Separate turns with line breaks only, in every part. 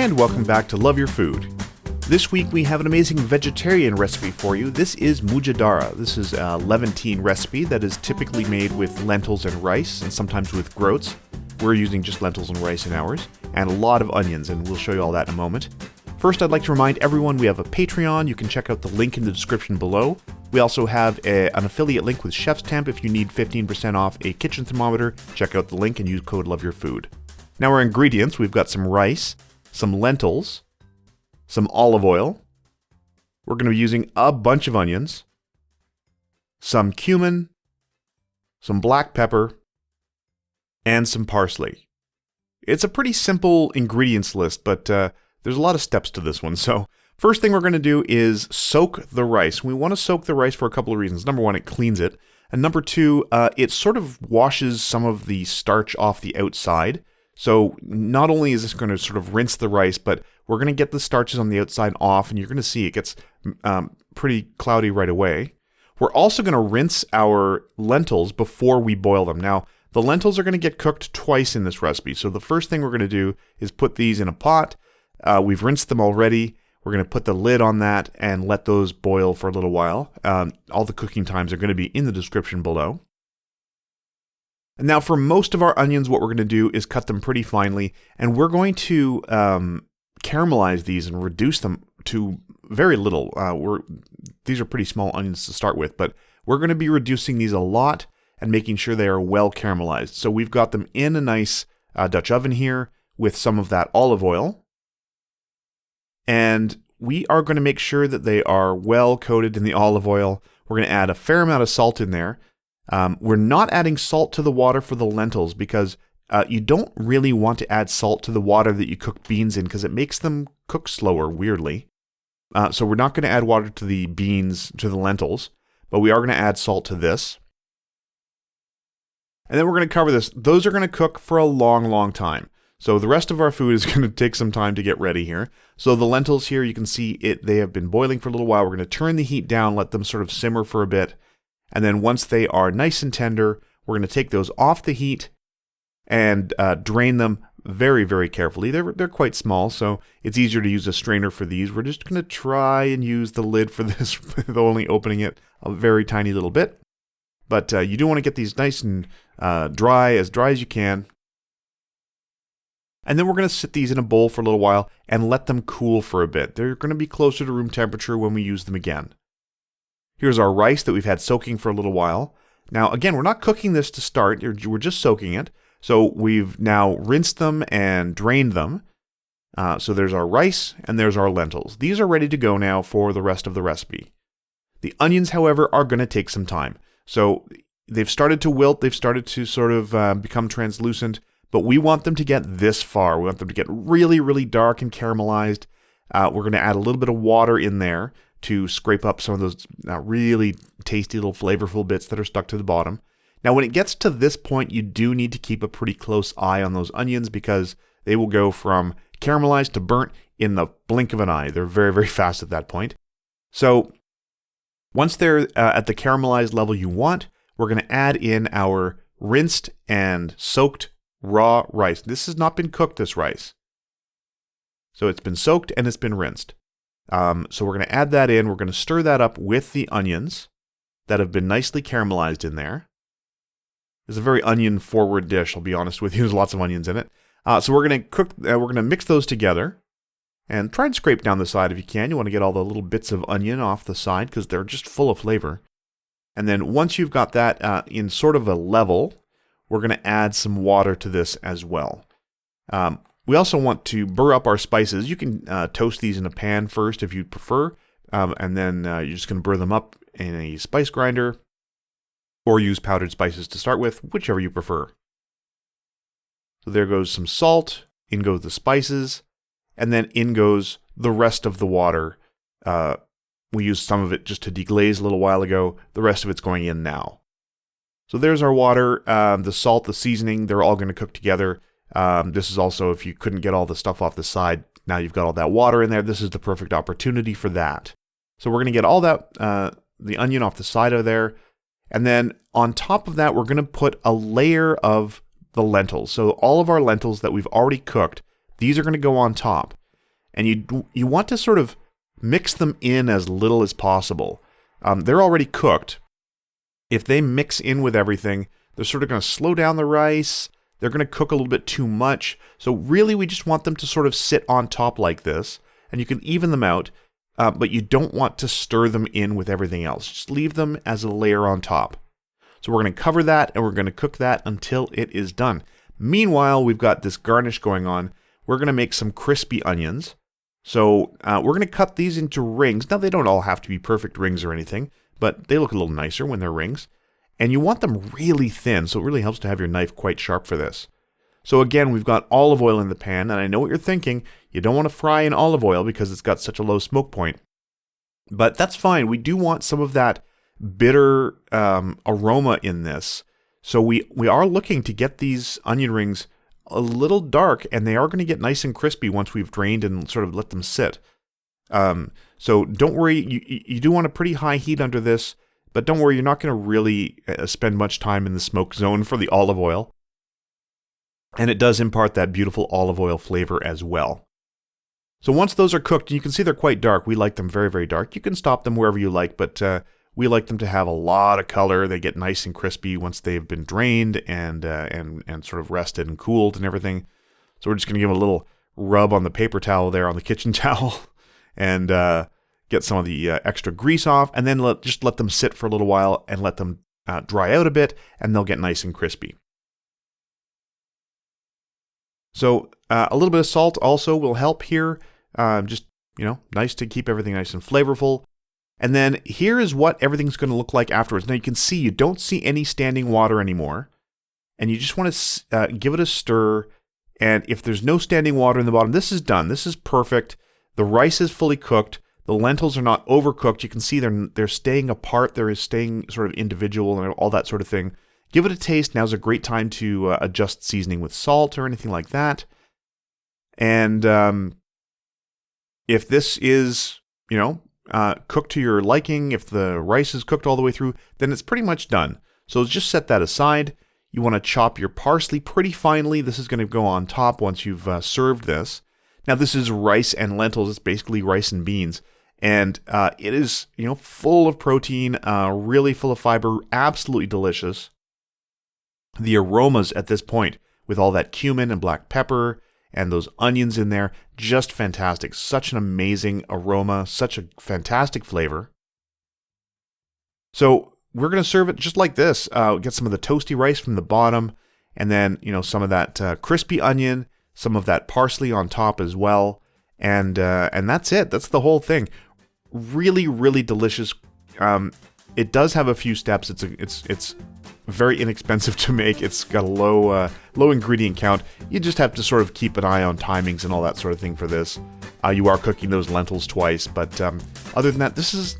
And welcome back to Love Your Food. This week we have an amazing vegetarian recipe for you. This is Mujadara. This is a Levantine recipe that is typically made with lentils and rice, and sometimes with groats. We're using just lentils and rice in ours, and a lot of onions, and we'll show you all that in a moment. First, I'd like to remind everyone we have a Patreon. You can check out the link in the description below. We also have an affiliate link with Chef's Temp. If you need 15% off a kitchen thermometer, check out the link and use code LOVEYOURFOOD. Now our ingredients, we've got some rice, some lentils, some olive oil. We're going to be using a bunch of onions, some cumin, some black pepper, and some parsley. It's a pretty simple ingredients list, but there's a lot of steps to this one. So first thing we're going to do is soak the rice. We want to soak the rice for a couple of reasons. Number one, it cleans it. And number two, it sort of washes some of the starch off the outside. So not only is this going to sort of rinse the rice, but we're going to get the starches on the outside off, and you're going to see it gets pretty cloudy right away. We're also going to rinse our lentils before we boil them. Now, the lentils are going to get cooked twice in this recipe. So the first thing we're going to do is put these in a pot. We've rinsed them already. We're going to put the lid on that and let those boil for a little while. All the cooking times are going to be in the description below. And now for most of our onions, what we're going to do is cut them pretty finely, and we're going to caramelize these and reduce them to very little. These are pretty small onions to start with, but we're going to be reducing these a lot and making sure they are well caramelized. So we've got them in a nice Dutch oven here with some of that olive oil. And we are going to make sure that they are well coated in the olive oil. We're going to add a fair amount of salt in there. We're not adding salt to the water for the lentils because you don't really want to add salt to the water that you cook beans in because it makes them cook slower, weirdly. So we're not going to add water to the beans, to the lentils, but we are going to add salt to this. And then we're going to cover this. Those are going to cook for a long, long time. So the rest of our food is going to take some time to get ready here. So the lentils here, you can see they have been boiling for a little while. We're going to turn the heat down, let them sort of simmer for a bit. And then once they are nice and tender, we're going to take those off the heat and drain them very, very carefully. They're quite small, so it's easier to use a strainer for these. We're just going to try and use the lid for this, with only opening it a very tiny little bit. But you do want to get these nice and dry as you can. And then we're going to sit these in a bowl for a little while and let them cool for a bit. They're going to be closer to room temperature when we use them again. Here's our rice that we've had soaking for a little while. Now, again, we're not cooking this to start. We're just soaking it. So we've now rinsed them and drained them. So there's our rice and there's our lentils. These are ready to go now for the rest of the recipe. The onions, however, are going to take some time. So they've started to wilt. They've started to sort of become translucent. But we want them to get this far. We want them to get really, really dark and caramelized. We're going to add a little bit of water in there to scrape up some of those really tasty little flavorful bits that are stuck to the bottom. Now, when it gets to this point, you do need to keep a pretty close eye on those onions because they will go from caramelized to burnt in the blink of an eye. They're very, very fast at that point. So once they're at the caramelized level you want, we're going to add in our rinsed and soaked raw rice. This has not been cooked, this rice. So it's been soaked and it's been rinsed. So we're going to add that in. We're going to stir that up with the onions that have been nicely caramelized in there. It's a very onion-forward dish, I'll be honest with you. There's lots of onions in it. So we're going to cook. We're going to mix those together and try and scrape down the side if you can. You want to get all the little bits of onion off the side because they're just full of flavor. And then once you've got that in sort of a level, we're going to add some water to this as well. We also want to burr up our spices. You can toast these in a pan first if you prefer, and then you're just going to burr them up in a spice grinder, or use powdered spices to start with, whichever you prefer. So there goes some salt, in goes the spices, and then in goes the rest of the water. We used some of it just to deglaze a little while ago. The rest of it's going in now. So there's our water, the salt, the seasoning, they're all going to cook together. This is also, if you couldn't get all the stuff off the side, now you've got all that water in there. This is the perfect opportunity for that. So we're going to get all that, the onion off the side of there. And then on top of that, we're going to put a layer of the lentils. So all of our lentils that we've already cooked, these are going to go on top. And you want to sort of mix them in as little as possible. They're already cooked. If they mix in with everything, they're sort of going to slow down the rice. They're going to cook a little bit too much. So really, we just want them to sort of sit on top like this. And you can even them out, but you don't want to stir them in with everything else. Just leave them as a layer on top. So we're going to cover that, and we're going to cook that until it is done. Meanwhile, we've got this garnish going on. We're going to make some crispy onions. So we're going to cut these into rings. Now, they don't all have to be perfect rings or anything, but they look a little nicer when they're rings. And you want them really thin, so it really helps to have your knife quite sharp for this. So again, we've got olive oil in the pan, and I know what you're thinking. You don't want to fry in olive oil because it's got such a low smoke point. But that's fine. We do want some of that bitter aroma in this. So we are looking to get these onion rings a little dark, and they are going to get nice and crispy once we've drained and sort of let them sit. So don't worry, you do want a pretty high heat under this, but don't worry, you're not going to really spend much time in the smoke zone for the olive oil. And it does impart that beautiful olive oil flavor as well. So once those are cooked, you can see they're quite dark. We like them very, very dark. You can stop them wherever you like, but we like them to have a lot of color. They get nice and crispy once they've been drained and sort of rested and cooled and everything. So we're just going to give them a little rub on the paper towel there, on the kitchen towel, and get some of the extra grease off, and then just let them sit for a little while and let them dry out a bit, and they'll get nice and crispy. So a little bit of salt also will help here. Just, nice to keep everything nice and flavorful. And then here is what everything's going to look like afterwards. Now you can see, you don't see any standing water anymore. And you just want to give it a stir. And if there's no standing water in the bottom, this is done. This is perfect. The rice is fully cooked. The lentils are not overcooked. You can see they're staying apart. They're staying sort of individual and all that sort of thing. Give it a taste. Now's a great time to adjust seasoning with salt or anything like that. And if this is, cooked to your liking, if the rice is cooked all the way through, then it's pretty much done. So just set that aside. You want to chop your parsley pretty finely. This is going to go on top once you've served this. Now this is rice and lentils. It's basically rice and beans. And it is, full of protein, really full of fiber, absolutely delicious. The aromas at this point, with all that cumin and black pepper and those onions in there, just fantastic. Such an amazing aroma, such a fantastic flavor. So we're going to serve it just like this. Get some of the toasty rice from the bottom, and then, some of that crispy onion, some of that parsley on top as well. And that's it. That's the whole thing. Really, really delicious. It does have a few steps. It's very inexpensive to make. It's got a low ingredient count. You just have to sort of keep an eye on timings and all that sort of thing for this. You are cooking those lentils twice, but other than that, this is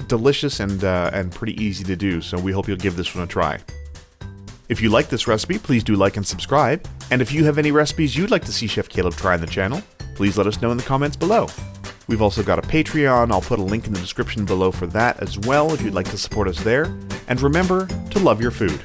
delicious and pretty easy to do. So we hope you'll give this one a try. If you like this recipe, please do like and subscribe. And if you have any recipes you'd like to see Chef Caleb try on the channel, please let us know in the comments below. We've also got a Patreon. I'll put a link in the description below for that as well if you'd like to support us there. And remember to love your food.